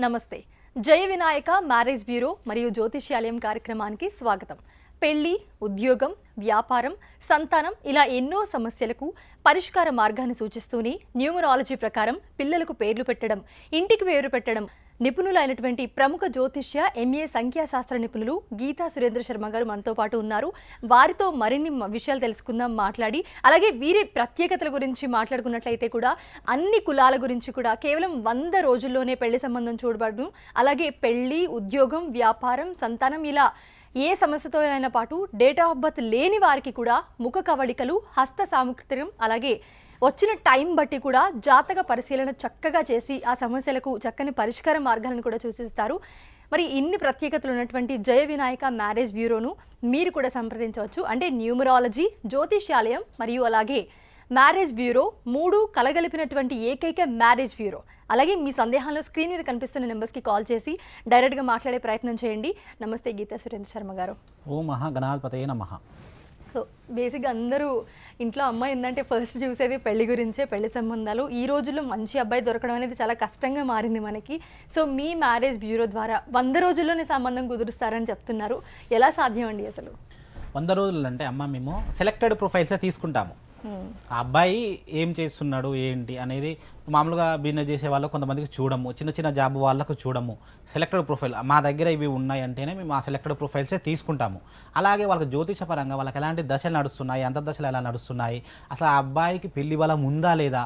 నమస్తే. జయ Vinayaka marriage bureau మరియు జ్యోతిష్యాలయం కార్యక్రమానికి స్వాగతం. పెళ్లి, ఉద్యోగం, వ్యాపారం, సంతానం ఇలా ఎన్నో సమస్యలకు పరిష్కార మార్గాన్ని సూచిస్తూనే న్యూమరాలజీ ప్రకారం పిల్లలకు పేర్లు పెట్టడం, ఇంటికి పేరు పెట్టడం నిపుణులైనటువంటి ప్రముఖ జ్యోతిష్య ఎంఏ సంఖ్యాశాస్త్ర నిపుణులు గీతా సురేంద్ర శర్మ గారు మనతో పాటు ఉన్నారు. వారితో మరిన్ని విషయాలు తెలుసుకుందాం, మాట్లాడి అలాగే వీరి ప్రత్యేకతల గురించి మాట్లాడుకున్నట్లయితే కూడా అన్ని కులాల గురించి కూడా కేవలం 100 రోజుల్లోనే పెళ్లి సంబంధం చూడబడడం, అలాగే పెళ్లి, ఉద్యోగం, వ్యాపారం, సంతానం ఇలా ఏ సమస్యతో అయినా పాటు డేట్ ఆఫ్ బర్త్ లేని వారికి కూడా ముఖ కవళికలు, హస్త సాముద్రికం అలాగే వచ్చిన టైం బట్టి కూడా జాతక పరిశీలన చక్కగా చేసి ఆ సమస్యలకు చక్కని పరిష్కార మార్గాలను కూడా సూచిస్తారు. మరి ఇన్ని ప్రత్యేకతలు ఉన్నటువంటి జయ వినాయక మ్యారేజ్ బ్యూరోను మీరు కూడా సంప్రదించవచ్చు. అంటే న్యూమరాలజీ, జ్యోతిష్యాలయం మరియు అలాగే మ్యారేజ్ బ్యూరో 3 కలగలిపినటువంటి ఏకైక మ్యారేజ్ బ్యూరో. అలాగే మీ సందేహాలను స్క్రీన్ మీద కనిపిస్తున్న నెంబర్స్కి కాల్ చేసి డైరెక్ట్గా మాట్లాడే ప్రయత్నం చేయండి. నమస్తే గీతా సురేంద్ర శర్మ గారు. ఓ మహాగణాధిపతయే నమః. సో బేసిక్గా అందరూ ఇంట్లో అమ్మాయి ఏంటంటే ఫస్ట్ చూసేది పెళ్లి గురించే, పెళ్లి సంబంధాలు. ఈ రోజుల్లో మంచి అబ్బాయి దొరకడం అనేది చాలా కష్టంగా మారింది మనకి. సో మీ మ్యారేజ్ బ్యూరో ద్వారా 100 రోజుల్లోనే సంబంధం కుదురుస్తారని చెప్తున్నారు. ఎలా సాధ్యం అండి అసలు? 100 రోజులు అంటే అమ్మ మేము సెలెక్టెడ్ ప్రొఫైల్సే తీసుకుంటాము. ఆ అబ్బాయి ఏం చేస్తున్నాడు ఏంటి అనేది మామూలుగా బిజినెస్ చేసే వాళ్ళకు కొంతమందికి చూడము, చిన్న చిన్న జాబ్ వాళ్ళకు చూడము. సెలెక్టెడ్ ప్రొఫైల్ మా దగ్గర ఇవి ఉన్నాయి అంటేనే మేము ఆ సెలెక్టెడ్ ప్రొఫైల్సే తీసుకుంటాము. అలాగే వాళ్ళకి జ్యోతిషపరంగా వాళ్ళకి ఎలాంటి దశలు నడుస్తున్నాయి, అంతర్దశలు ఎలా నడుస్తున్నాయి, అసలు ఆ అబ్బాయికి పెళ్లి బలం ఉందా లేదా,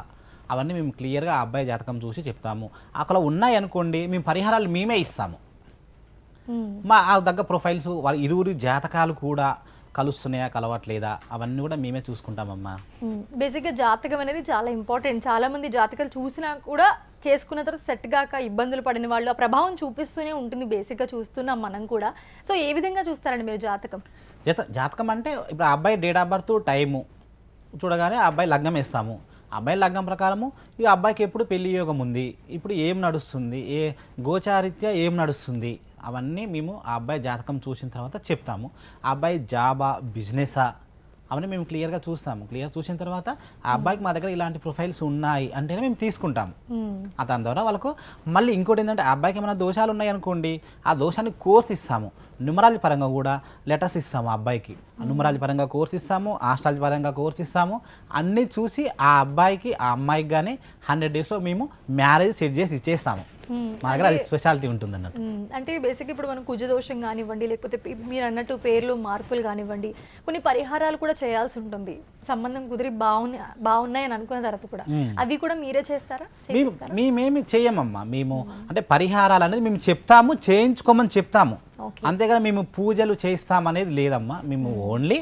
అవన్నీ మేము క్లియర్గా ఆ అబ్బాయి జాతకం చూసి చెప్తాము. అక్కడ ఉన్నాయి అనుకోండి, మేము పరిహారాలు మేమే ఇస్తాము. మా ఆ దగ్గర ప్రొఫైల్స్ వాళ్ళ ఇరువురి జాతకాలు కూడా కలుస్తున్నాయా, కలవట్లేదా, అవన్నీ కూడా మేమే చూసుకుంటామమ్మా. బేసిక్గా జాతకం అనేది చాలా ఇంపార్టెంట్. చాలా మంది జాతకాలు చూసినా కూడా చేసుకున్న తర్వాత సెట్ గాక ఇబ్బందులు పడిన వాళ్ళు ఆ ప్రభావం చూపిస్తూనే ఉంటుంది. బేసిక్గా చూస్తున్నాం మనం కూడా. సో ఏ విధంగా చూస్తారండి మీరు జాతకం? జాతకం అంటే ఇప్పుడు ఆ అబ్బాయి డేట్ ఆఫ్ బర్త్ టైము చూడగానే ఆ అబ్బాయి లగ్నం వేస్తాము. అబ్బాయి లగ్నం ప్రకారము ఈ అబ్బాయికి ఎప్పుడు పెళ్లి యోగం ఉంది, ఇప్పుడు ఏం నడుస్తుంది, ఏ గోచారిత్య ఏం నడుస్తుంది, అవన్నీ మేము ఆ అబ్బాయి జాతకం చూసిన తర్వాత చెప్తాము. ఆ అబ్బాయి జాబా, బిజినెసా, అవన్నీ మేము క్లియర్గా చూస్తాము. క్లియర్ చూసిన తర్వాత ఆ అబ్బాయికి మా దగ్గర ఇలాంటి ప్రొఫైల్స్ ఉన్నాయి అంటేనే మేము తీసుకుంటాము. దాని ద్వారా వాళ్ళకు మళ్ళీ ఇంకోటి ఏంటంటే ఆ అబ్బాయికి ఏమైనా దోషాలు ఉన్నాయి అనుకోండి, ఆ దోషాన్ని కోర్స్ ఇస్తాము. న్యూమరాలజీ పరంగా కూడా లెటర్స్ ఇస్తాము ఆ అబ్బాయికి. న్యూమరాలజీ పరంగా కోర్స్ ఇస్తాము, ఆస్ట్రాలజీ పరంగా కోర్స్ ఇస్తాము. అన్నీ చూసి ఆ అబ్బాయికి ఆ అమ్మాయికి కానీ 100 డేస్లో మేము మ్యారేజ్ సెట్ చేసి ఇచ్చేస్తాము. మా దగ్గర అది స్పెషాలిటీ ఉంటుంది అన్నట్టు. అంటే బేసిక్ ఇప్పుడు మనం కుజదోషం కానివ్వండి, లేకపోతే మీరు అన్నట్టు పేర్లు మార్పులు కానివ్వండి, కొన్ని పరిహారాలు కూడా చేయాల్సి ఉంటుంది. సంబంధం కుదిరి బాగున్నాయని అనుకున్న తర్వాత కూడా అవి కూడా మీరే చేస్తారా? మేమేమి చేయమమ్మా. మేము అంటే పరిహారాలు అనేది మేము చెప్తాము, చేయించుకోమని చెప్తాము. అంతేగాని మేము పూజలు చేస్తామనేది లేదమ్మా. మేము ఓన్లీ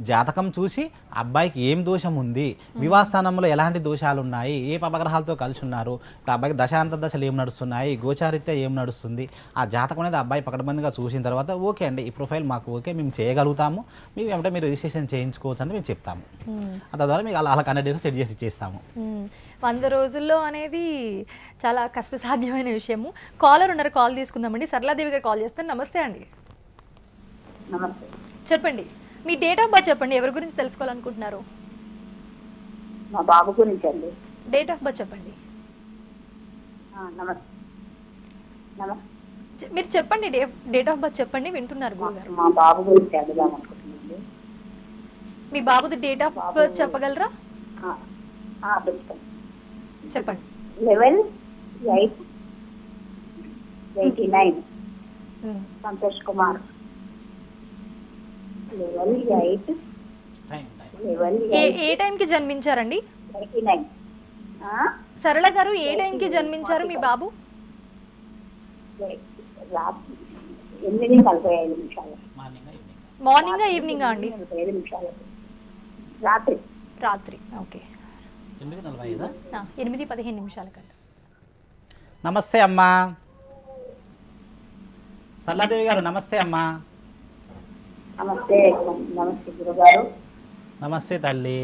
జాతకం చూసి అబ్బాయికి ఏం దోషం ఉంది, వివాహస్థానంలో ఎలాంటి దోషాలు ఉన్నాయి, ఏ పపగ్రహాలతో కలిసి ఉన్నారు, ఇప్పుడు అబ్బాయికి దశాంతర్దశలు ఏం నడుస్తున్నాయి, గోచారిత్య ఏం నడుస్తుంది, ఆ జాతకం అనేది అబ్బాయి పకడ్బందీగా చూసిన తర్వాత ఓకే అండి ఈ ప్రొఫైల్ మాకు ఓకే, మేము చేయగలుగుతాము, మేము ఏమంటే మీరు రిజిస్ట్రేషన్ చేయించుకోవచ్చు అని మేము చెప్తాము. తద్వారా మీకు అలా 100 డేస్ సెట్ చేసి ఇచ్చేస్తాము. 100 రోజుల్లో అనేది చాలా కష్టసాధ్యమైన విషయము. కాలర్ ఉన్నారు, కాల్ తీసుకుందామండి. సరళాదేవి గారు కాల్ చేస్తాను. నమస్తే అండి. నమస్తే. చెప్పండి, మీ డేట్ ఆఫ్ బర్త్ చెప్పండి. ఎవరి గురించి తెలుసుకోవాలనుకుంటున్నారు? మా బాబు గురించి అండి. డేట్ ఆఫ్ బర్త్ చెప్పండి. మీరు చెప్పండి, డేట్ ఆఫ్ బర్త్ చెప్పండి, వింటున్నారు గురుగారు. మా బాబు గురించి అడుగుదాం అనుకుంటున్నాను. మీ బాబుది డేట్ ఆఫ్ బర్త్ చెప్పగలరా? చెప్పండి. 11/8/89 సంతోష్ కుమార్. ఏ టైంకి జన్మించారండి? సరళ గారు, ఏ టైంకి జన్మించారు మీ బాబు? 8:45 మార్నింగా ఈవినింగా అండి? రాత్రి. ఓకే, 8:15 కంట. నమస్తే అమ్మా. సరళాదేవి గారు నమస్తే అమ్మా. నమస్తే. నమస్తే గురుగారు. నమస్తే తల్లి.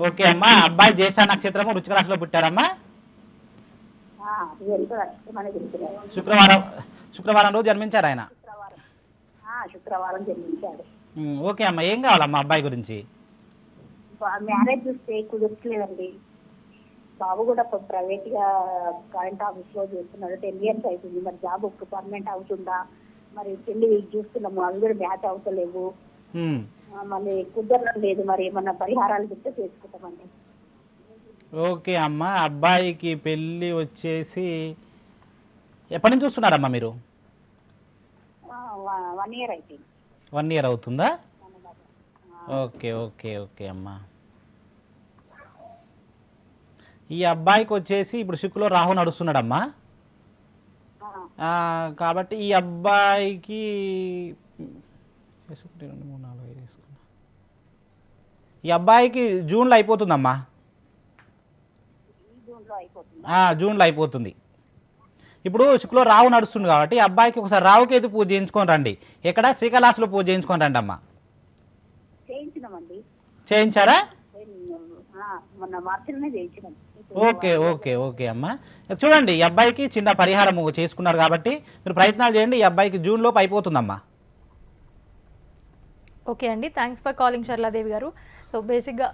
ఓకే అమ్మా, అబ్బాయి జ్యేష్ఠ నక్షత్రము వృశ్చిక రాశిలో పుట్టారమ్మా. శుక్రవారం రోజు జన్మించారు ఆయన. శుక్రవారం జన్మించాడు. ఓకే అమ్మా, ఏం కావాలమ్మా అబ్బాయి గురించి? మ్యారేజ్ చూస్తే కుదరట్లేదండి. బాబు కూడా ప్రైవేట్ గా కరెంట్ ఆఫీస్ లో చేస్తున్నాడు. 10 years అవుతుంది. మరి జాబ్ పర్మనెంట్ అవుతుందా, మరి పెళ్లి చూస్తున్నాము, అవి కూడా మ్యాచ్ అవుతలేవు. మళ్ళీ కుదరడం లేదు. మరి ఏమన్నా పరిహారాలు చెప్తే చేసుకుంటామండి. ఓకే అమ్మ, అబ్బాయికి పెళ్ళి వచ్చేసి ఎప్పటి నుంచి చూస్తున్నారమ్మా మీరు? 1 year అయిపోయింది. 1 year అవుతుందా? ఓకే ఓకే ఓకే అమ్మా. ఈ అబ్బాయికి వచ్చేసి ఇప్పుడు శుక్రలో రాహు నడుస్తున్నాడమ్మా. కాబట్టి ఈ అబ్బాయికి జూన్లో అయిపోతుందమ్మా. జూన్లో అయిపోతుంది. ఇప్పుడు శుక్రలో రాహు నడుస్తుంది కాబట్టి ఈ అబ్బాయికి ఒకసారి రావుకేతు పూజ చేయించుకొని రండి. ఎక్కడ శ్రీకైలాసలో పూజ చేయించుకొని రండి అమ్మా. చేయించారా? మొన్న మార్చిలోనే చేయించినాం. ఓకే ఓకే ఓకే అమ్మా. చూడండి, ఈ అబ్బాయికి చిన్న పరిహారం చేసుకున్నారు కాబట్టి మీరు ప్రయత్నాలు చేయండి. ఈ అబ్బాయికి జూన్ లోపు అయిపోతుందమ్మా. ఓకే అండి, థ్యాంక్స్ ఫర్ కాలింగ్ శర్లాదేవి గారు. సో బేసిక్గా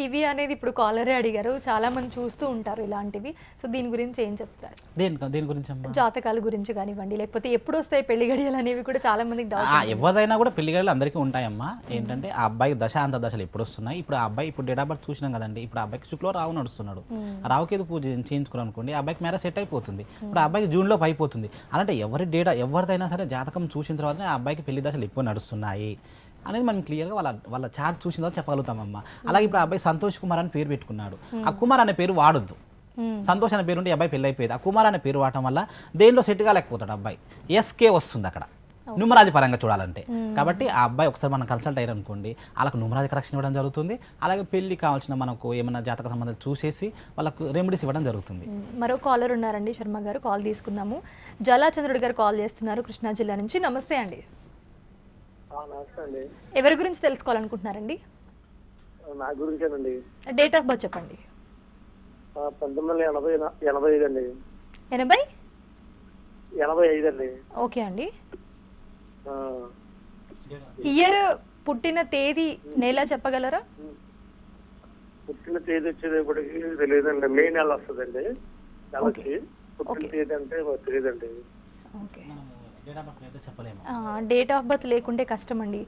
ఇవి అనేది ఇప్పుడు కాలరే అడిగారు, చాలా మంది చూస్తూ ఉంటారు ఇలాంటివి. సో దీని గురించి ఏం చెప్తారు? దేని గురించి అమ్మా? జాతకాల గురించి కానివ్వండి, లేకపోతే ఎప్పుడు వస్తాయి పెళ్లి గడియలు అనేవి కూడా చాలా మందికి డౌట్. ఎవరైనా కూడా పెళ్లి గడియలు అందరికీ ఉంటాయమ్మా. ఏంటంటే ఆ అబ్బాయి దశ అంత దశలు ఎప్పుడు వస్తున్నాయి. ఇప్పుడు ఆ అబ్బాయి ఇప్పుడు డేట్ ఆఫ్ బర్త్ చూసినాం కదండి. ఇప్పుడు ఆ అబ్బాయికి శుక్రలో రావు నడుస్తున్నాడు. ఆ రావుకి ఏదో పూజ చేయించుకున్నాం అనుకోండి, ఆ అబ్బాయికి మ్యారేజ్ సెట్ అయిపోతుంది. ఇప్పుడు ఆ అబ్బాయికి జూన్లో అయిపోతుంది. అంటే ఎవరిదైనా సరే జాతకం చూసిన తర్వాతనే ఆ అబ్బాయికి పెళ్లి దశలు ఎప్పుడు నడుస్తున్నాయి అనేది మనం క్లియర్గా వాళ్ళ చార్ట్ చూసిన తర్వాత చెప్పగలుగుతామమ్మా. అలాగే ఇప్పుడు ఆ అబ్బాయి సంతోష్ కుమార్ అని పేరు పెట్టుకున్నాడు. ఆ కుమార్ అనే పేరు వాడొద్దు. సంతోష్ అనే పేరు ఉంటే అబ్బాయి పెళ్ళి అయిపోయేది. ఆ కుమార్ అనే పేరు వాడటం వల్ల దేనిలో సెట్ కాలేకపోతాడు అబ్బాయి. ఎస్కే వస్తుంది అక్కడ న్యూమరాజీ పరంగా చూడాలంటే. కాబట్టి ఆ అబ్బాయి ఒకసారి మనం కన్సల్ట్ అయ్యారు అనుకోండి, వాళ్ళకు న్యూమరాజీ కరెక్షన్ ఇవ్వడం జరుగుతుంది. అలాగే పెళ్లి కావాల్సిన మనకు ఏమైనా జాతక సంబంధాలు చూసేసి వాళ్ళకు రెమెడీస్ ఇవ్వడం జరుగుతుంది. మరో కాలర్ ఉన్నారండి, శర్మ గారు, కాల్ తీసుకుందాము. జలాచంద్రుడు గారు కాల్ చేస్తున్నారు కృష్ణా జిల్లా నుంచి. నమస్తే అండి. ఎవరి గురించి తెలుసుకోవాలనుకుంటున్నారండి? నా గురించేనండి. డేట్ ఆఫ్ బర్త్ చెప్పండి. 1985 అండి. 85 అండి. ఓకే అండి. ఇయర్, పుట్టిన తేదీ, నెల చెప్పగలరా? పుట్టిన తేదీ వచ్చేటప్పటికి తెలియదండి. మే నెల వస్తుందండి నెలకి. పుట్టిన తేదీ అంటే తెలియదండి. ఓకే, డేట్ ఆఫ్ బర్త్ లేకుంటే కష్టం అండి.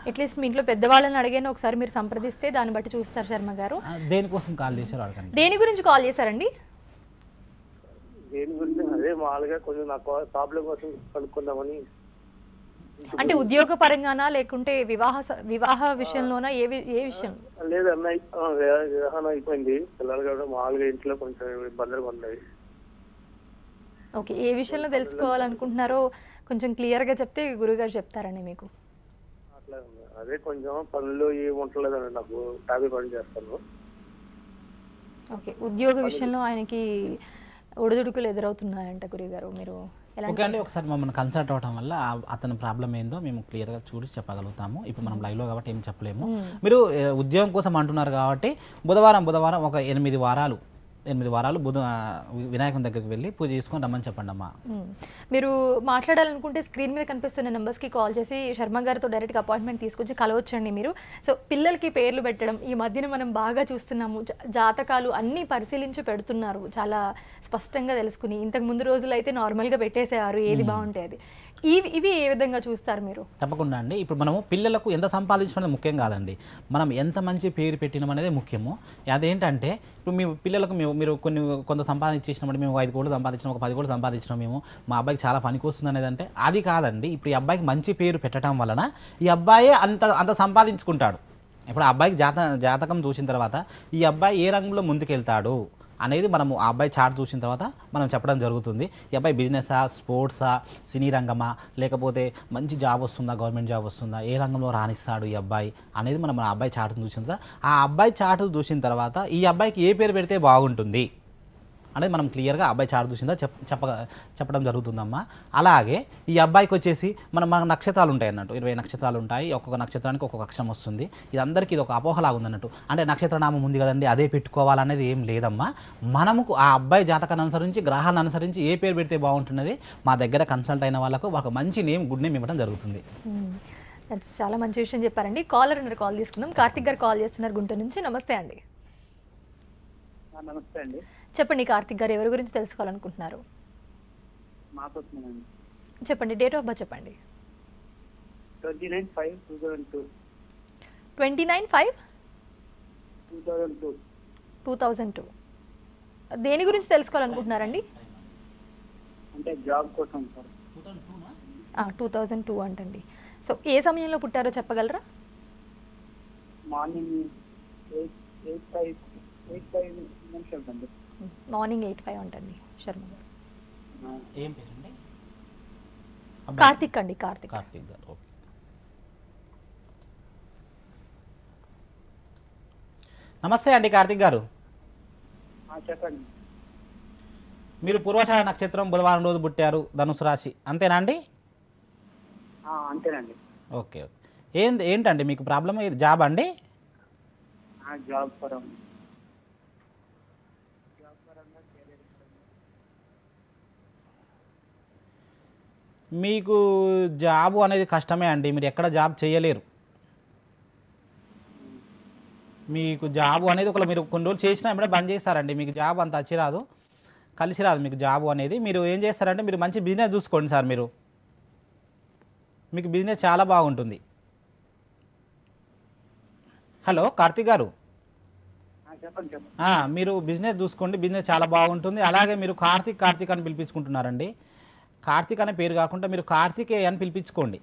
అట్లీస్ట్ మీ ఇంట్లో పెద్దవాళ్ళని అడిగాను ఒకసారి మీరు సంప్రదిస్తే దాన్ని బట్టి చూస్తారు శర్మ గారు. దేనికోసం కాల్ చేశారు? దేని గురించి కాల్ చేశారండి? దేని గురించి అదే మామూలుగా కొంచెం నాకు ప్రాబ్లం కోసం కనుక్కుందామని. అంటే ఉద్యోగ పరంగానా లేకుంటే వివాహ విషయంలోనా? ఏ విషయం? లేదు అన్నయ్య, వివాహం అయిపోయింది. పిల్లలు కూడా మామూలుగా ఇంట్లో కొంచెం ఇబ్బందులు ఉన్నాయి. ఓకే, ఏ విషయంలో తెలుసుకోవాలనుకుంటున్నారో కొంచెం క్లియర్గా చెప్తే గురుగారు చెప్తారండి మీకు. అట్లా అదే కొంచెం పనులు ఏమి ఉండలేదండి. నాకు టాబీ పని చేస్తాను. ఓకే, ఉద్యోగ విషయంలో ఆయనకి ఒడిదుడుకులు ఎదురవుతున్నాయంట గురుగారు. మీరు ఓకే అండి, ఒకసారి మమ్మల్ని కన్సల్ట్ అవ్వడం వల్ల అతని ప్రాబ్లం ఏందో మేము క్లియర్గా చూసి చెప్పగలుగుతాము. ఇప్పుడు మనం లైవ్లో కాబట్టి ఏం చెప్పలేము. మీరు ఉద్యోగం కోసం అంటున్నారు కాబట్టి బుధవారం ఒక 8 వారాలు వినాయకుని దగ్గరికి వెళ్ళి పూజ చేసుకొని రమ్మని చెప్పండి అమ్మా. మీరు మాట్లాడాలనుకుంటే స్క్రీన్ మీద కనిపిస్తున్న నెంబర్స్కి కాల్ చేసి శర్మ గారితో డైరెక్ట్గా అపాయింట్మెంట్ తీసుకొచ్చి కలవచ్చండి మీరు. సో పిల్లలకి పేర్లు పెట్టడం ఈ మధ్యన మనం బాగా చూస్తున్నాము. జాతకాలు అన్నీ పరిశీలించి పెడుతున్నారు, చాలా స్పష్టంగా తెలుసుకుని. ఇంతకు ముందు రోజులు అయితే నార్మల్గా పెట్టేసేవారు ఏది బాగుంటే అది. ఇవి ఏ విధంగా చూస్తారు మీరు? తప్పకుండా అండి. ఇప్పుడు మనము పిల్లలకు ఎంత సంపాదించడం అనేది ముఖ్యం కాదండి, మనం ఎంత మంచి పేరు పెట్టినాం అనేది ముఖ్యము. అదేంటంటే ఇప్పుడు మీ పిల్లలకు మీరు కొంత సంపాదించేసినామంటే మేము 5 కోట్లు సంపాదించినాం, ఒక 10 కోట్లు సంపాదించినాం, మేము మా అబ్బాయికి చాలా పనికి వస్తుంది అనేది అంటే అది కాదండి. ఇప్పుడు ఈ అబ్బాయికి మంచి పేరు పెట్టడం వలన ఈ అబ్బాయే అంత సంపాదించుకుంటాడు. ఇప్పుడు ఆ అబ్బాయికి జాతకం చూసిన తర్వాత ఈ అబ్బాయి ఏ రంగంలో ముందుకెళ్తాడు అనేది మనము ఆ అబ్బాయి చార్ట్ చూసిన తర్వాత మనం చెప్పడం జరుగుతుంది. ఈ అబ్బాయి బిజినెసా, స్పోర్ట్సా, సినీ రంగమా, లేకపోతే మంచి జాబ్ వస్తుందా, గవర్నమెంట్ జాబ్ వస్తుందా, ఏ రంగంలో రాణిస్తాడు ఈ అబ్బాయి అనేది మనం ఆ అబ్బాయి చార్ట్ చూసిన తర్వాత ఆ అబ్బాయి చార్ట్ చూసిన తర్వాత ఈ అబ్బాయికి ఏ పేరు పెడితే బాగుంటుంది అనేది మనం క్లియర్గా అబ్బాయి చార్ట్ చూసిందా చెప్పడం జరుగుతుందమ్మా. అలాగే ఈ అబ్బాయికి వచ్చేసి మన నక్షత్రాలు ఉంటాయి అన్నట్టు, 20 నక్షత్రాలు ఉంటాయి. ఒక్కొక్క నక్షత్రానికి ఒక్కొక్క అక్షరం వస్తుంది. ఇదందరికీ ఇది ఒక అపోహలాగా ఉందన్నట్టు. అంటే నక్షత్రనామం ఉంది కదండి అదే పెట్టుకోవాలనేది ఏం లేదమ్మా. మనకు ఆ అబ్బాయి జాతకాన్ని అనుసరించి, గ్రహాలను అనుసరించి ఏ పేరు పెడితే బాగుంటున్నది మా దగ్గర కన్సల్ట్ అయిన వాళ్ళకు ఒక మంచి గుడ్ నేమ్ ఇవ్వడం జరుగుతుంది. దట్స్ చాలా మంచి విషయం చెప్పారండి. కాలర్ ఉన్నారు, కాల్ తీసుకుందాం. కార్తిక్ గారు కాల్ చేస్తున్నారు గుంటూరు నుంచి. నమస్తే అండి. నమస్తే అండి. చెప్పండి కార్తిక్ గారు, ఎవరి గురించి తెలుసుకోవాలనుకుంటున్నారు? మాకొస్తుందండి. చెప్పండి, డేట్ ఆఫ్ బర్త్ చెప్పండి. 29/5/2002. 29/5/2002. 2002. దేని గురించి తెలుసుకోవాలనుకుంటున్నారండి? అంటే జాబ్ కోసం సార్. 2002 అంటండి. సో ఏ సమయంలో పుట్టారో చెప్పగలరా? మార్నింగ్ 8:05 నిమిషాలు అండి. మార్నింగ్ 8:05 అంటండి. శర్మ గారు. ఏం పేరండి? కార్తిక్ అండి. కార్తిక్ గారు. ఓకే. నమస్తే అండి కార్తిక్ గారు. చెప్పండి. మీరు పూర్వాషాఢ నక్షత్రం బుధవారం రోజు పుట్టారు, ధనుసు రాశి, అంతేనా అండి? అంతేనండి. ఓకే. ఏంటండి మీకు ప్రాబ్లమ్? జాబ్ అండి? జాబ్ పరంగా మీకు జాబు అనేది కష్టమే అండి, మీరు ఎక్కడ జాబ్ చేయలేరు. మీకు జాబు అనేది ఒకవేళ మీరు కొన్ని రోజులు చేసినా వెంటనే బంద్ చేస్తారండి. మీకు జాబ్ అంత వచ్చిరాదు, కలిసి రాదు మీకు జాబు అనేది. మీరు ఏం చేస్తారంటే మీరు మంచి బిజినెస్ చూసుకోండి సార్. మీకు బిజినెస్ చాలా బాగుంటుంది. హలో కార్తిక్ గారు. చెప్పండి. మీరు బిజినెస్ చూసుకోండి, బిజినెస్ చాలా బాగుంటుంది. అలాగే మీరు కార్తిక్ అని పిలిపించుకుంటున్నారండి. కార్తిక్ అనే పేరు కాకుండా మీరు కార్తికే అని పిలిపించుకోండి.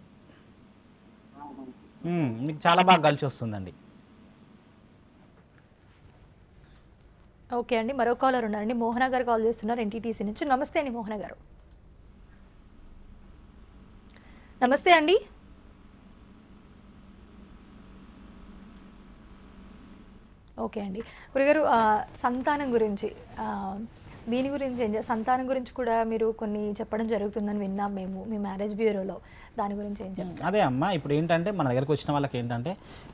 మీకు చాలా బాగా కలిసి వస్తుందండి. ఓకే అండి, మరో కాలర్ ఉన్నారండి. మోహన గారు కాల్ చేస్తున్నారు ఎన్టీటీసీ నుంచి. నమస్తే అండి మోహన గారు. నమస్తే అండి. ఓకే అండి. గురుగారు, సంతానం గురించి దీని గురించి సంతానం గురించి కూడా మీరు కొన్ని చెప్పడం జరుగుతుందని విన్నాం మేము మీ మ్యారేజ్ బ్యూరోలో. దాని గురించి ఏం చెప్తారు? అదే అమ్మ, ఇప్పుడు ఏంటంటే మన దగ్గరికి వచ్చిన వాళ్ళకి ఏంటంటే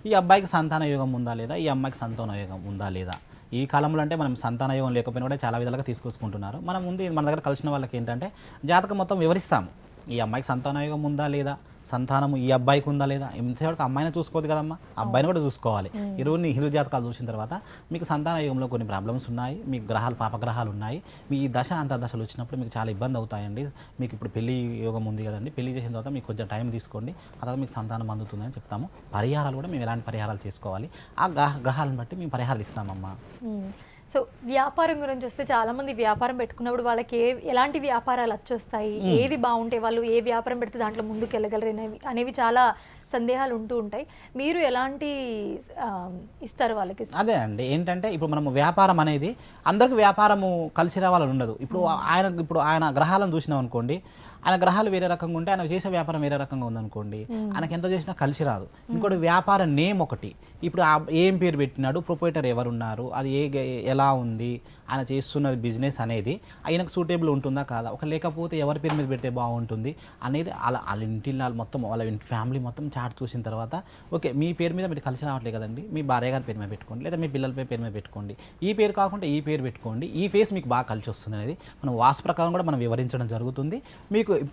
ఈ అబ్బాయికి సంతాన యోగం ఉందా లేదా, ఈ అమ్మాయికి సంతాన యోగం ఉందా లేదా. ఈ కాలంలో అంటే మనం సంతాన యోగం లేకపోయినా కూడా చాలా విధాలుగా తీసుకొచ్చుకుంటున్నారు. మనం ముందు మన దగ్గర కలిసిన వాళ్ళకి ఏంటంటే జాతకం మొత్తం వివరిస్తాము. ఈ అమ్మాయికి సంతాన యోగం ఉందా లేదా, సంతానము ఈ అబ్బాయికి ఉందా లేదా. ఇంతవరకు అమ్మాయిని చూసుకోవద్దు కదమ్మా, అబ్బాయిని కూడా చూసుకోవాలి. ఇరు జాతకాలు చూసిన తర్వాత మీకు సంతాన యోగంలో కొన్ని ప్రాబ్లమ్స్ ఉన్నాయి, మీకు గ్రహాలు పాపగ్రహాలు ఉన్నాయి. మీ దశ అంతర్దశలు వచ్చినప్పుడు మీకు చాలా ఇబ్బంది అవుతాయండి. మీకు ఇప్పుడు పెళ్లి యోగం ఉంది కదండి, పెళ్లి చేసిన తర్వాత మీకు కొంచెం టైం తీసుకోండి, ఆ తర్వాత మీకు సంతానం అందుతుందని చెప్తాము. పరిహారాలు కూడా మేము ఎలాంటి పరిహారాలు చేసుకోవాలి, ఆ గ్రహాలను బట్టి మేము పరిహారాలు ఇస్తామమ్మా. సో వ్యాపారం గురించి వస్తే చాలా మంది వ్యాపారం పెట్టుకున్నప్పుడు వాళ్ళకి ఎలాంటి వ్యాపారాలు వచ్చొస్తాయి, ఏది బాగుంటే వాళ్ళు ఏ వ్యాపారం పెడితే దాంట్లో ముందుకు వెళ్ళగలరు అనేవి చాలా సందేహాలు ఉంటూ ఉంటాయి. మీరు ఎలాంటి ఇస్తారు వాళ్ళకి? అదే అండి, ఏంటంటే ఇప్పుడు మనము వ్యాపారం అనేది అందరికి వ్యాపారము కలిసి రావాలని ఉండదు. ఇప్పుడు ఆయన గ్రహాలను చూసినాం అనుకోండి, ఆయన గ్రహాలు వేరే రకంగా ఉంటే ఆయన చేసే వ్యాపారం వేరే రకంగా ఉందనుకోండి, ఆయనకి ఎంత చేసినా కలిసి రాదు. ఇంకోటి వ్యాపార నేమ్ ఒకటి, ఇప్పుడు ఏం పేరు పెట్టినాడు, ప్రొపరేటర్ ఎవరున్నారు, అది ఎలా ఉంది, ఆయన చేస్తున్నది బిజినెస్ అనేది ఆయనకు సూటేబుల్ ఉంటుందా కాదా, ఒక లేకపోతే ఎవరి పేరు మీద పెడితే బాగుంటుంది అనేది వాళ్ళ ఇంటి మొత్తం వాళ్ళ ఫ్యామిలీ మొత్తం చాట్ చూసిన తర్వాత ఓకే మీ పేరు మీద మీరు కలిసి రావట్లేదు కదండి, మీ భార్య గారి పేరు మీద పెట్టుకోండి, లేదా మీ పిల్లల పేరు మీద పెట్టుకోండి, ఈ పేరు కాకుండా ఈ పేరు పెట్టుకోండి, ఈ ఫేస్ మీకు బాగా కలిసి వస్తుంది అనేది మనం వాస్తు ప్రకారం కూడా మనం వివరించడం జరుగుతుంది.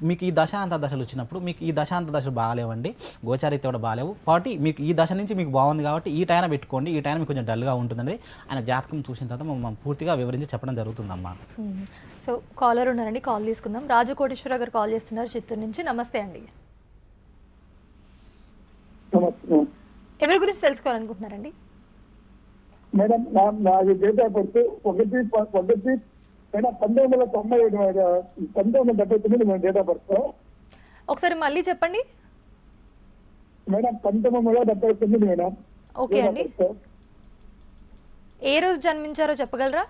మీకు ఈ దశాంత దశలు వచ్చినప్పుడు మీకు ఈ దశాంత దశలు బాగాలేవండి, గోచారిత్య కూడా బాగాలేవు కాబట్టి మీకు ఈ దశ నుంచి మీకు బాగుంది కాబట్టి ఈ టైం పెట్టుకోండి, ఈ టైం మీకు కొంచెం డల్గా ఉంటుందని ఆయన జాతకం చూసిన తర్వాత మనం పూర్తిగా వివరించి చెప్పడం జరుగుతుందమ్మా. సో కాలర్ ఉన్నారండి, కాల్ తీసుకుందాం. రాజకోటేశ్వర గారు కాల్ చేస్తున్నారు చిత్తూరు నుంచి. నమస్తే అండి. ఎవరి గురించి తెలుసుకోవాలనుకుంటున్నారండి? మేడం నాది date of birth 1999 date of birth. ఒకసారి మళ్ళీ చెప్పండి మేడం. 1979 మేడం. ఓకే అండి, ఏ రోజు జన్మించారో చెప్పగలరా?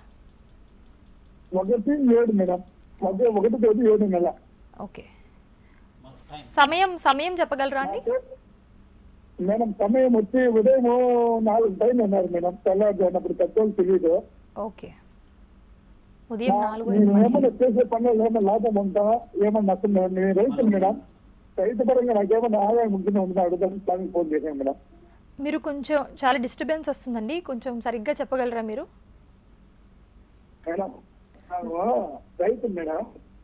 1/7 మేడం. 1/7 నెల. ఓకే, సమయం చెప్పగలరా అండి? మేడం సమయం వచ్చి ఉదయం 4 టైం అన్నారు మేడం, తెల్లవారుజామునప్పుడు పెద్దోళ్ళు తెలియదు. ఓకే, ఉదయం 4 ఏమన్నా చేసే పనులు ఏమన్నా లాభం ఉందా, ఏమన్నా నష్టం? నేను రైతు మేడం, రైతు పరంగా నాకేమన్నా ఆదాయం ఉంటుందా ఉందా అడుగుతాను దానికి ఫోన్ చేశాను మేడం. మీరు కొంచెం చాలా డిస్టర్బెన్స్ వస్తుందండి, కొంచెం సరిగ్గా చెప్పగలరా మీరు? మేడం రైతు మేడం.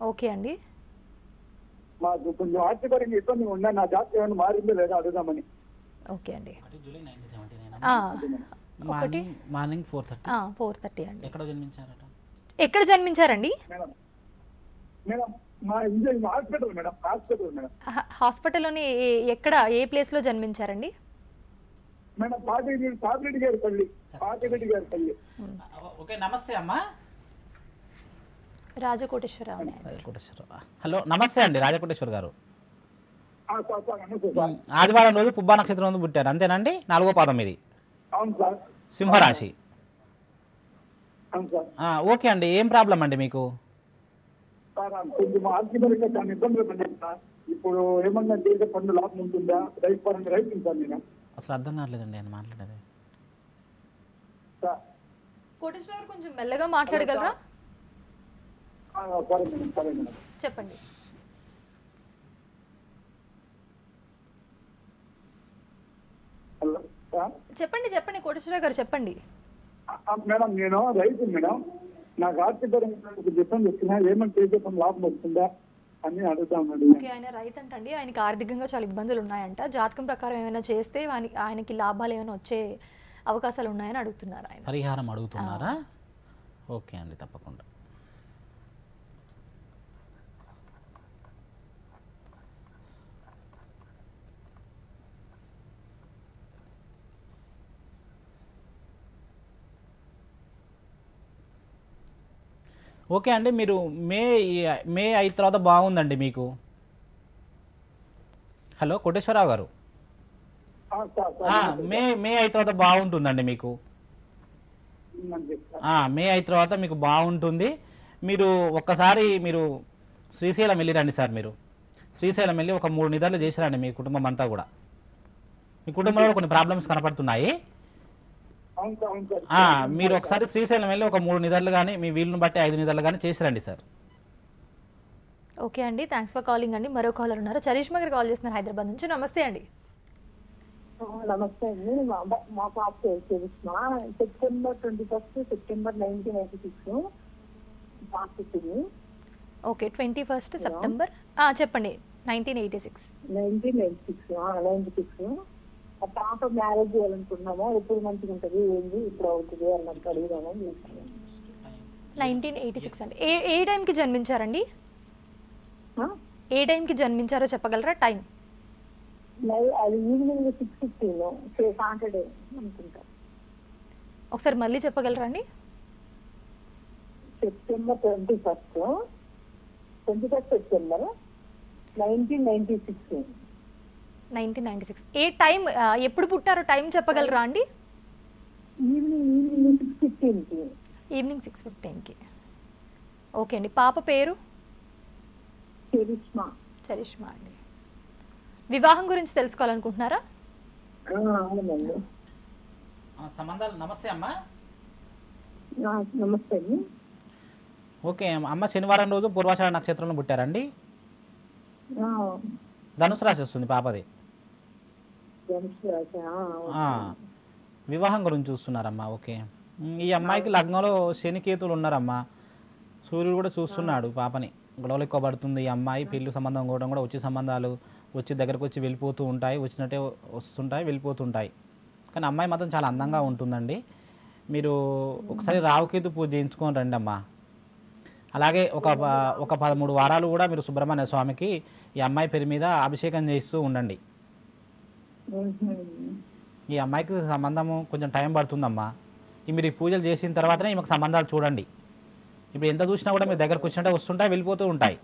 ఓకే అండి, మాకు కొంచెం ఆర్థికపరంగా ఇబ్బంది ఉన్నా, నా జాతకం ఏమైనా మారిందో లేదా అడుగుదామని. ఓకే అండి. మార్నింగ్ 4:30. 4:30 అండి. ఎక్కడ జన్మించారట? ఎక్కడ జన్మించారండి? మేడం మేడం మా ఇంజన్ హాస్పిటల్ మేడం, హాస్పిటల్ మేడం. హాస్పిటల్లోని ఎక్కడ, ఏ ప్లేస్లో జన్మించారండి? మేడం పాపిరెడ్డి గారి పల్లి, పాపిరెడ్డి గారి పల్లి. ఓకే, నమస్తే అమ్మా. రాజకోటేశ్వరరావు. రాజకోటేశ్వర. హలో, నమస్తే అండి రాజకోటేశ్వర్ గారు. సార్ నమస్తే సార్. ఆదివారం రోజు పుబ్బా నక్షత్రం రోజు పుట్టారు అంతేనండి? 4వ పాదం ఇది, అవును సార్. సింహరాశి. అవును సార్. ఓకే అండి, ఏం ప్రాబ్లం అండి మీకు? సార్ కొంచెం ఆర్థికంగా చాలా ఇబ్బందులు పడ్డాను సార్. ఇప్పుడు ఏమన్నా చేసే పన్ను లాభం ఉంటుందా? రైతు పరంగా రైతు సార్ నేను. అసలు అర్థం కావట్లేదండి ఆయన మాట్లాడేది. సార్ కోటేశ్వర గారు కొంచెం మెల్లగా మాట్లాడగలరా? సరే మేడం, సరే మేడం. చెప్పండి. Hello sir. చెప్పండి కోటేశ్వర గారు చెప్పండి. మేడం నేను రైతు మేడం. నాకు ఆర్థికపరంగా ఇబ్బంది వచ్చినా ఏమన్నా చేసే పని లాభం వస్తుందా అని అడుగుతామండి. ఓకే, ఆయన రైతు అంటండి, ఆయనకి ఆర్థికంగా చాలా ఇబ్బందులు ఉన్నాయంట. జాతకం ప్రకారం ఏమైనా చేస్తే ఆయనకి లాభాలు ఏమైనా వచ్చే అవకాశాలు ఉన్నాయని అడుగుతున్నారు ఆయన. పరిహారం అడుగుతున్నారా? ఓకే అండి, తప్పకుండా. ఓకే అండి, మీరు మే 5 తర్వాత బాగుందండి మీకు. హలో కోటేశ్వరరావు గారు, మే 5 తర్వాత బాగుంటుందండి మీకు. మే 5 తర్వాత మీకు బాగుంటుంది. మీరు ఒక్కసారి మీరు శ్రీశైలం వెళ్ళిరండి సార్. మీరు శ్రీశైలం వెళ్ళి ఒక 3 నిద్రలు చేసిరండి మీ కుటుంబం అంతా కూడా. మీ కుటుంబంలో కొన్ని ప్రాబ్లమ్స్ కనపడుతున్నాయి. మీరు ఒకసారి శ్రీశైలం వెళ్ళి ఒక 3 నిద్రలు కానీ మీ వీలును బట్టి 5 నిద్రలు కానీ చేసిరండి సార్. ఓకే అండి, థ్యాంక్స్ ఫర్ కాలింగ్ అండి. మరో కాలర్ ఉన్నారు, చరిష్మా గారు కాల్ చేస్తున్నారు హైదరాబాద్ నుంచి. నమస్తే అండి. నమస్తే అండి. మా పాప చరిష్మా సెప్టెంబర్ 21 సెప్టెంబర్ 1996 పాప పుట్టింది. ఓకే, 21 సెప్టెంబర్ చెప్పండి. 1986. 96 ఆ పాప మ్యారేజ్ చేయాలనుకున్నామా, ఎప్పుడు మంచిగా ఉంటుంది, ఏంది ఇప్పుడు అవుతుంది అన్నట్టు అడిగామని. 1986 అండి. ఏ టైంకి జన్మించారండి? ఏ టైంకి జన్మించారో చెప్పగలరా? టైం? అది ఈవినింగ్ 6:15 సాటర్డే అనుకుంటా. ఒకసారి మళ్ళీ చెప్పగలరా అండి? September 21 September 1996. 1996. ఏ టైం, ఎప్పుడు పుట్టారో టైం చెప్పగలరా అండి? ఈవినింగ్ 6:15కి. ఈవినింగ్ 6:15కి. ఓకే అండి. పాప పేరు? చరిష్మా అండి. వివాహం గురించి తెలుసుకోవాలనుకుంటున్నారా? అవునండి. సంబంధాలు. నమస్తే అమ్మా. నమస్తే అండి. ఓకే అమ్మ, శనివారం రోజు పూర్వాషాఢ నక్షత్రంలో పుట్టారండి. ధనుసు రాశి వస్తుంది పాపది. వివాహం గురించి చూస్తున్నారమ్మా. ఓకే, ఈ అమ్మాయికి లగ్నంలో శనికేతులు ఉన్నారమ్మా. సూర్యుడు కూడా చూస్తున్నాడు పాపని. గొడవలు ఎక్కువ పడుతుంది ఈ అమ్మాయి. పెళ్లి సంబంధం కూడా వచ్చే సంబంధాలు వచ్చి దగ్గరకు వచ్చి వెళ్ళిపోతూ ఉంటాయి, వచ్చినట్టే వస్తుంటాయి, వెళ్ళిపోతుంటాయి. కానీ అమ్మాయి మాత్రం చాలా అందంగా ఉంటుందండి. మీరు ఒకసారి రావుకేతు పూజ చేయించుకొని రండి అమ్మా. అలాగే ఒక 13 వారాలు కూడా మీరు సుబ్రహ్మణ్య స్వామికి ఈ అమ్మాయి పేరు మీద అభిషేకం చేస్తూ ఉండండి. ఈ అమ్మాయికి సంబంధము కొంచెం టైం పడుతుందమ్మా. మీరు ఈ పూజలు చేసిన తర్వాతనే ఈమెకు సంబంధాలు చూడండి. ఇప్పుడు ఎంత చూసినా కూడా మీ దగ్గరకు వచ్చినట్టే వస్తుంటాయి, వెళ్ళిపోతూ ఉంటాయి.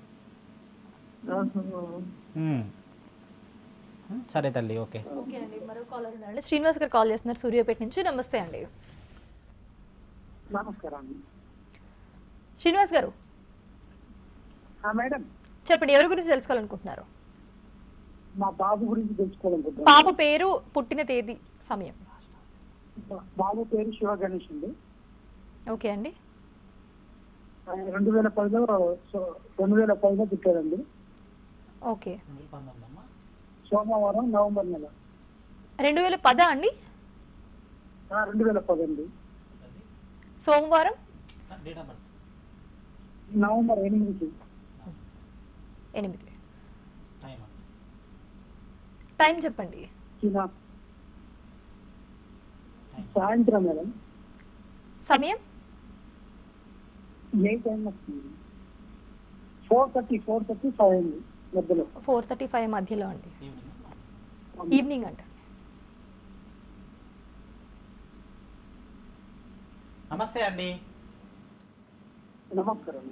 సరే తల్లి. ఓకే ఓకే అండి. మరో కాలర్ ఉన్నారండి, శ్రీనివాస్ గారు కాల్ చేస్తున్నారు సూర్యాపేట నుంచి. నమస్తే అండి. నమస్కారం. శ్రీనివాస్ గారు మేడం చెప్పండి, ఎవరి గురించి తెలుసుకోవాలనుకుంటున్నారు? మా బాబు గురించి తెలుసుకోవాలనుకుంటున్నాను. పాప పేరు, పుట్టిన తేదీ, సమయం. బాబు పేరు శివ గణేష్ అండి. ఓకే అండి. 2010లో పుట్టారండి. ఓకే. సోమవారం నవంబర్ నెల. 2010 అండి? 2010 అండి. సోమవారం నవంబర్ 8. టైం చెప్పండి. సాయంత్రం మేడం. సమయం? ఏ టైం వస్తుంది? 4:30, 5 అయింది మధ్యలో. 4:35 మధ్యలో అండి, ఈవినింగ్ అంట. నమస్తే అండి. నమస్కారం.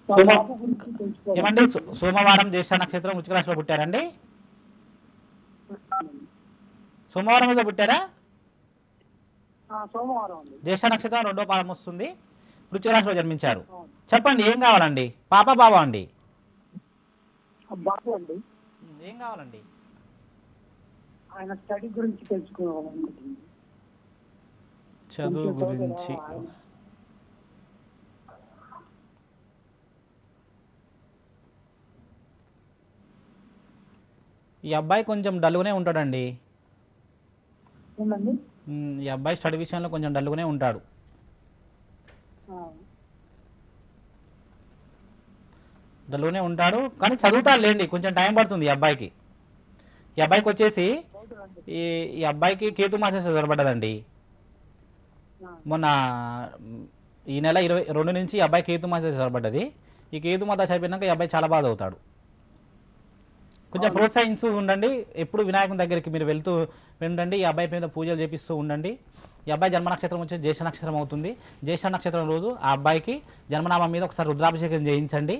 బాబు గురించి తెలుసుకోవాలి. ఏమండి సోమవారం జ్యేష్ఠ నక్షత్రం వృశ్చిక రాశిలో పుట్టారండి? సోమవారం రోజు పుట్టారా? సోమవారం అండి. జ్యేష్ఠ నక్షత్రం 2వ పాదం వస్తుంది, వృశ్చిక రాశిలో జన్మించారు. చెప్పండి ఏం కావాలండి? పాప బాబా అండి? బాబు అండి. ఏం కావాలండి? ఆయన స్టడీ గురించి తెలుసుకోవాలనుకుంటుంది. చదువు గురించి. ఈ అబ్బాయి కొంచెం డల్గానే ఉంటాడండి. ఏంటండి? ఈ అబ్బాయి స్టడీ విషయంలో కొంచెం డల్గానే ఉంటాడు. డల్గానే ఉంటాడు కానీ చదువుతాడు లేండి, కొంచెం టైం పడుతుంది ఈ అబ్బాయికి. ఈ అబ్బాయికి వచ్చేసి ఈ అబ్బాయికి కేతు మాస జరపడ్డదండి. మొన్న ఈ నెల 22 నుంచి ఈ అబ్బాయి కేతు మాస జరపడ్డది. ఈ కేతు మాత అయిపోయినాక ఈ అబ్బాయి చాలా బాధ అవుతాడు. కొంచెం ప్రోత్సహించు ఉండండి. ఎప్పుడు వినాయకుని దగ్గరికి మీరు వెళ్తూ ఉండండి. ఈ అబ్బాయి మీద పూజలు చేపిస్తూ ఉండండి. ఈ అబ్బాయి జన్మ నక్షత్రం వచ్చి జ్యేష్ఠ నక్షత్రం అవుతుంది. జ్యేష్ఠ నక్షత్రం రోజు ఆ అబ్బాయికి జన్మనామం మీద ఒకసారి రుద్రాభిషేకం చేయించండి.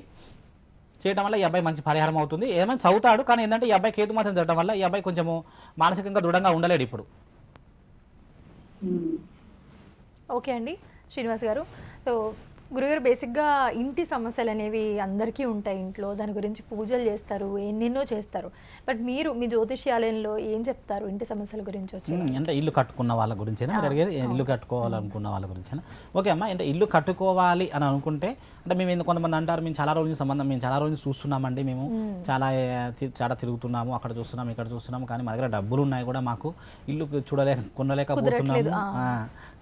చేయడం వల్ల ఈ అబ్బాయి మంచి పరిహారం అవుతుంది. ఏమైనా చదువుతాడు కానీ ఏంటంటే ఈ అబ్బాయి కేతు మాత్రం జరగడం వల్ల ఈ అబ్బాయి కొంచెము మానసికంగా దృఢంగా ఉండలేడు ఇప్పుడు. ఓకే అండి శ్రీనివాస్ గారు. సో గురుగారు, బేసిక్గా ఇంటి సమస్యలు అనేవి అందరికీ ఉంటాయి ఇంట్లో, దాని గురించి పూజలు చేస్తారు, ఎన్నెన్నో చేస్తారు. బట్ మీరు మీ జ్యోతిష్యాలయంలో ఏం చెప్తారు ఇంటి సమస్యల గురించి వచ్చి? అంటే ఇల్లు కట్టుకున్న వాళ్ళ గురించేనా మీరు అడిగేది? ఇల్లు కట్టుకోవాలనుకున్న వాళ్ళ గురించేనా? ఓకే అమ్మా, అంటే ఇల్లు కట్టుకోవాలి అని అనుకుంటే అంటే మేము కొంతమంది అంటారు మేము చాలా రోజుల సంబంధం, మేము చాలా రోజులు చూస్తున్నామండి, మేము చాలా తిరుగుతున్నాము, అక్కడ చూస్తున్నాము ఇక్కడ చూస్తున్నాము, కానీ మా దగ్గర డబ్బులు ఉన్నాయి కూడా మాకు ఇల్లు కొనలేకపోతున్నాము,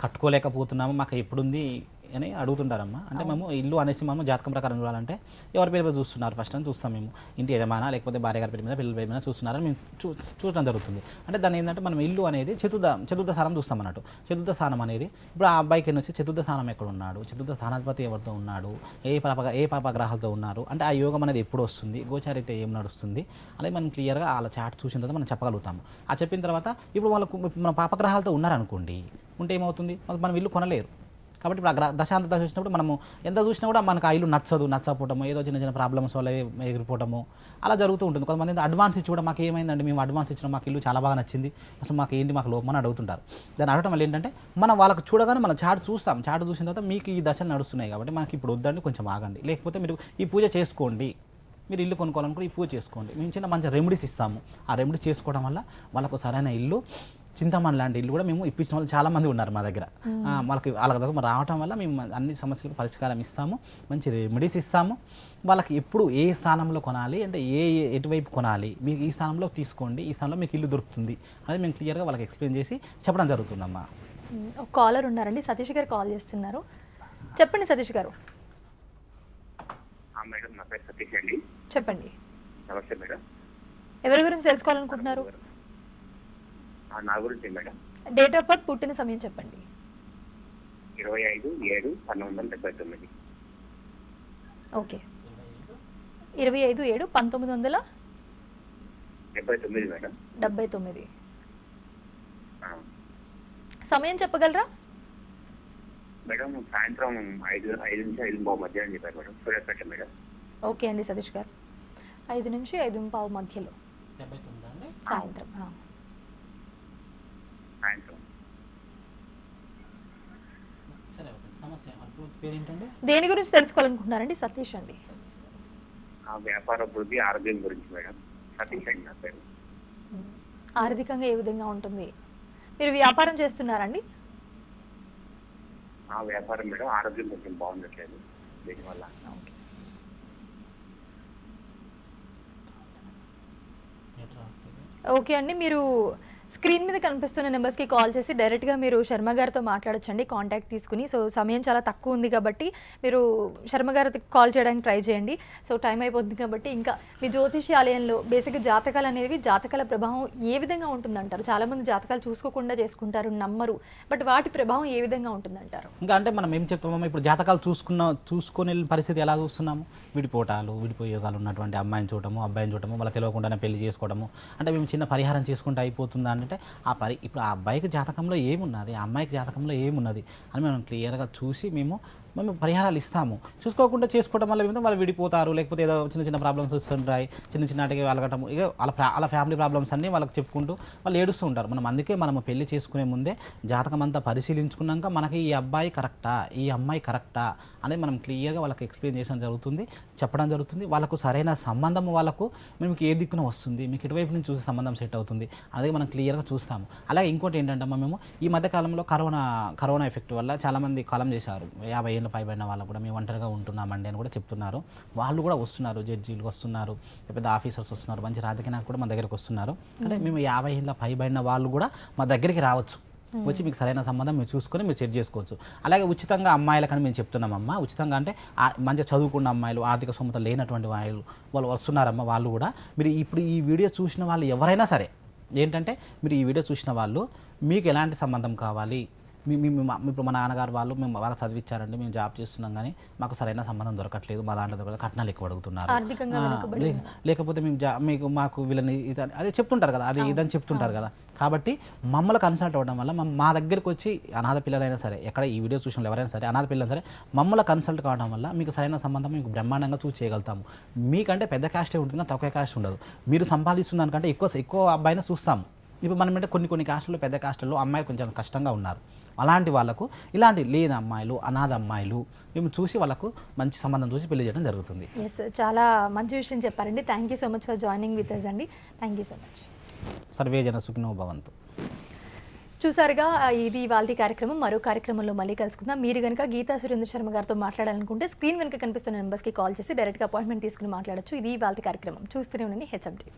కట్టుకోలేకపోతున్నాము, మాకు ఎప్పుడుంది అని అడుగుతుంటారమ్మా. అంటే మేము ఇల్లు అనేసి మనం జాతకం ప్రకారం చూడాలంటే ఎవరి పేరు మీద చూస్తున్నారు ఫస్ట్ అని చూస్తాం మేము. ఇంటి యజమాన లేకపోతే భార్య గారి పేరు మీద పిల్లల పేరు మీద చూస్తున్నారని మేము చూడటం జరుగుతుంది. అంటే దాన్ని ఏంటంటే మనం ఇల్లు అనేది చతుర్థ స్థానం చూస్తాం అన్నట్టు. చతుర్థ స్థానం అనేది ఇప్పుడు ఆ అబ్బాయికి వచ్చి చతుర్థ స్థానం ఎక్కడ ఉన్నాడు, చతుర్థ స్థానాధిపతి ఎవరితో ఉన్నాడు, ఏ పాప గ్రహాలతో ఉన్నారు, అంటే ఆ యోగం అనేది ఎప్పుడు వస్తుంది, గోచారిత ఏం నడుస్తుంది అనేది మనం క్లియర్గా వాళ్ళ చార్ట్ చూసిన తర్వాత మనం చెప్పగలుగుతాము. ఆ చెప్పిన తర్వాత ఇప్పుడు వాళ్ళకు మన పాపగ్రహాలతో ఉన్నారనుకోండి, ఉంటే ఏమవుతుంది, మనం ఇల్లు కొనలేరు. కాబట్టి ఇప్పుడు ఆ దశాంత చూసినప్పుడు మనము ఎంత చూసినా కూడా మనకు ఆ ఇల్లు నచ్చకపోవటము, ఏదో చిన్న చిన్న ప్రాబ్లమ్స్ వల్ల ఎగిరిపోవటము అలా జరుగుతూ ఉంటుంది. కొంతమంది అడ్వాన్స్ ఇచ్చి కూడా మాకు ఏమైందండి, మేము అడ్వాన్స్ ఇచ్చినా మాకు ఇల్లు చాలా బాగా నచ్చింది, అసలు మాకు ఏంటి మాకు లోపం అని అడుగుతుంటారు. దాన్ని అడగటం వల్ల ఏంటంటే మనం వాళ్ళకి చూడగానే మనం చార్ట్ చూస్తాం, చార్ట్ చూసిన తర్వాత మీకు ఈ దశలు నడుస్తున్నాయి కాబట్టి మనకి ఇప్పుడు వద్దండి, కొంచెం ఆగండి, లేకపోతే మీరు ఈ పూజ చేసుకోండి, మీరు ఇల్లు కొనుక్కోవాలనుకుంటే ఈ పూజ చేసుకోండి, మేము చిన్న మంచి రెమెడీస్ ఇస్తాము. ఆ రెమెడీస్ చేసుకోవడం వల్ల వాళ్ళకు సరైన ఇల్లు, చింతమణి లాంటి ఇల్లు కూడా మేము ఇప్పించిన వాళ్ళు చాలామంది ఉన్నారు మా దగ్గర. వాళ్ళకి దగ్గర రావటం వల్ల మేము అన్ని సమస్యలకు పరిష్కారం ఇస్తాము, మంచి రెమెడీస్ ఇస్తాము. వాళ్ళకి ఎప్పుడు ఏ స్థానంలో కొనాలి అంటే ఎటువైపు కొనాలి, మీకు ఈ స్థానంలో తీసుకోండి, ఈ స్థానంలో మీకు ఇల్లు దొరుకుతుంది అది మేము క్లియర్గా వాళ్ళకి ఎక్స్ప్లెయిన్ చేసి చెప్పడం జరుగుతుందమ్మా. ఒక కాలర్ ఉన్నారండి, సతీష్ గారు కాల్ చేస్తున్నారు. చెప్పండి సతీష్ గారు. మేడం, నా పేరు సతీష్ అండి. చెప్పండి. నమస్తే మేడం. ఎవరి గురించి తెలుసుకోవాలనుకుంటున్నారు? నా గురించి మేడం. డేట్ ఆఫ్ బర్త్, పుట్టిన సమయం చెప్పండి. 25/7/1979. Okay, 25/7/1979 madam. 79. సమయం చెప్పగలరా మేడం? సాయంత్రం 5 నుంచి 5:15 మధ్య అని చెప్పారు మేడం. సూర్యాపేట మేడం. ఓకే అండి సతీష్ గారు, 5 నుంచి 5:15 మధ్యలో సాయంత్రం. దేని గురించి తెలుసుకోవాలనుకుంటున్నారండి? సతీష్ అండి. వ్యాపార అభివృద్ధి, ఆరోగ్యం గురించి మేడం. సతీష్ అండి నా పేరు. ఆర్థికంగా ఏ విధంగా ఉంటుంది? మీరు వ్యాపారం చేస్తున్నారండి? వ్యాపారం మేడం. ఆరోగ్యం కొంచెం బాగుండట్లేదు దీనివల్ల. ఓకే అండి, మీరు స్క్రీన్ మీద కనిపిస్తున్న నెంబర్స్కి కాల్ చేసి డైరెక్ట్గా మీరు శర్మ గారితో మాట్లాడొచ్చండి, కాంటాక్ట్ తీసుకుని. సో సమయం చాలా తక్కువ ఉంది కాబట్టి మీరు శర్మ గారికి కాల్ చేయడానికి ట్రై చేయండి. సో టైం అయిపోతుంది కాబట్టి ఇంకా మీ జ్యోతిషి ఆలయంలో బేసిక్గా జాతకాలు అనేవి జాతకాల ప్రభావం ఏ విధంగా ఉంటుందంటారు? చాలామంది జాతకాలు చూసుకోకుండా చేసుకుంటారు, నమ్మరు. బట్ వాటి ప్రభావం ఏ విధంగా ఉంటుందంటారు? ఇంకా అంటే మనం ఏం చెప్తామో ఇప్పుడు జాతకాలు చూసుకునే పరిస్థితి ఎలా చూస్తున్నాము? విడిపోయే యోగాలు ఉన్నటువంటి అమ్మాయిని చూడటము, అబ్బాయిని చూడటము, వాళ్ళకి తెలియకుండానే పెళ్లి చేసుకోవడము. అంటే మేము చిన్న పరిహారం చేసుకుంటే అయిపోతుందా అంటే ఇప్పుడు ఆ అబ్బాయికి జాతకంలో ఏమున్నది, ఆ అమ్మాయికి జాతకంలో ఏమున్నది అని మనం క్లియర్గా చూసి మేము పరిహారాలు ఇస్తాము. చూసుకోకుండా చేసుకోవడం వల్ల ఏమిటో వాళ్ళు విడిపోతారు, లేకపోతే ఏదో చిన్న చిన్న ప్రాబ్లమ్స్ వస్తుంటాయి, చిన్నటికి అలగటం, ఇక వాళ్ళ ఫ్యామిలీ ప్రాబ్లమ్స్ అన్నీ వాళ్ళకి చెప్పుకుంటూ వాళ్ళు ఏడుస్తూ ఉంటారు. అందుకే మనము పెళ్లి చేసుకునే ముందే జాతకం అంతా పరిశీలించుకున్నాక మనకి ఈ అబ్బాయి కరెక్టా, ఈ అమ్మాయి కరెక్టా అనేది మనం క్లియర్గా వాళ్ళకి ఎక్స్ప్లెయిన్ చేయడం జరుగుతుంది, చెప్పడం జరుగుతుంది. వాళ్ళకు సరైన సంబంధం వాళ్ళకు మీకు ఏ దిక్కున వస్తుంది, మీకు ఎటువైపు నుంచి చూసే సంబంధం సెట్ అవుతుంది అదే మనం క్లియర్గా చూస్తాము. అలాగే ఇంకోటి ఏంటంటే మేము ఈ మధ్యకాలంలో కరోనా ఎఫెక్ట్ వల్ల చాలామంది కాలం చేశారు, 50 ఏళ్ళు పైబడిన వాళ్ళు కూడా మేము ఒంటరిగా ఉంటున్నామండి అని కూడా చెప్తున్నారు. వాళ్ళు కూడా వస్తున్నారు, జడ్జీలు వస్తున్నారు, పెద్ద ఆఫీసర్స్ వస్తున్నారు, మంచి రాజకీయ నాయకులు కూడా మా దగ్గరికి వస్తున్నారు. అంటే మేము 50 ఏళ్ళ పైబడిన వాళ్ళు కూడా మా దగ్గరికి రావచ్చు, వచ్చి మీకు సరైన సంబంధం మీరు చూసుకొని మీరు సెట్ చేసుకోవచ్చు. అలాగే ఉచితంగా అమ్మాయిలకని మేము చెప్తున్నామమ్మా. ఉచితంగా అంటే మంచిగా చదువుకున్న అమ్మాయిలు, ఆర్థిక స్తోమత లేనటువంటి వాళ్ళు వస్తున్నారమ్మా. వాళ్ళు కూడా మీరు ఇప్పుడు ఈ వీడియో చూసిన వాళ్ళు ఎవరైనా సరే ఏంటంటే మీరు ఈ వీడియో చూసిన వాళ్ళు మీకు ఎలాంటి సంబంధం కావాలి, ఇప్పుడు మా నాన్నగారు వాళ్ళు మేము బాగా చదివించారండి, మేము జాబ్ చేస్తున్నాం కానీ మాకు సరైన సంబంధం దొరకట్లేదు, మా దాంట్లో దొరకలేదు, కట్నాలు ఎక్కువ అడుగుతున్నారు, లేకపోతే మాకు వీళ్ళని అదే చెప్తుంటారు కదా, అది ఇదని చెప్తుంటారు కదా. కాబట్టి మమ్మల్ని కన్సల్ట్ అవ్వడం వల్ల మా దగ్గరికి వచ్చి అనాథ పిల్లలైనా సరే, ఎక్కడ ఈ వీడియో చూసిన ఎవరైనా సరే అనాథ పిల్లలైనా సరే మమ్మల్ని కన్సల్ట్ కావడం వల్ల మీకు సరైన సంబంధం మీకు బ్రహ్మాండంగా చూసి చేయగలుగుతాము. మీకంటే పెద్ద కాస్టే ఉంటుంది, తక్కువ కాస్ట్ ఉండదు. మీరు సంపాదిస్తున్న దానికంటే ఎక్కువ అబ్బాయిని చూస్తాము. ఇప్పుడు మనం అంటే కొన్ని కాస్టుల్లో, పెద్ద కాస్టుల్లో అమ్మాయిలు కొంచెం కష్టంగా ఉన్నారు. అలాంటి వాళ్ళకు ఇలాంటి లేని అమ్మాయిలు, అనాథ అమ్మాయిలు మేము చూసి వాళ్ళకు మంచి సంబంధం చూసి పెళ్లి చేయడం జరుగుతుంది. ఎస్, చాలా మంచి విషయం చెప్పారండి. Thank you so much for joining with us అండి. Thank you so much. సర్వే జన సుఖినో భవంతు. చూసారుగా, ఇది వాళ్ళ కార్యక్రమం. మరో కార్యక్రమంలో మళ్ళీ కలుసుకుందాం. మీరు కనుక గీతా సురేంద్ర శర్మ గారితో మాట్లాడాలనుకుంటే స్క్రీన్ వెనుక కనిపిస్తున్న నెంబర్స్కి కాల్ చేసి డైరెక్ట్గా అపాయింట్మెంట్ తీసుకుని మాట్లాడచ్చు. ఇది వాళ్ళ కార్యక్రమం. చూస్తూనే ఉండండి హెచ్ఎం టీవీ.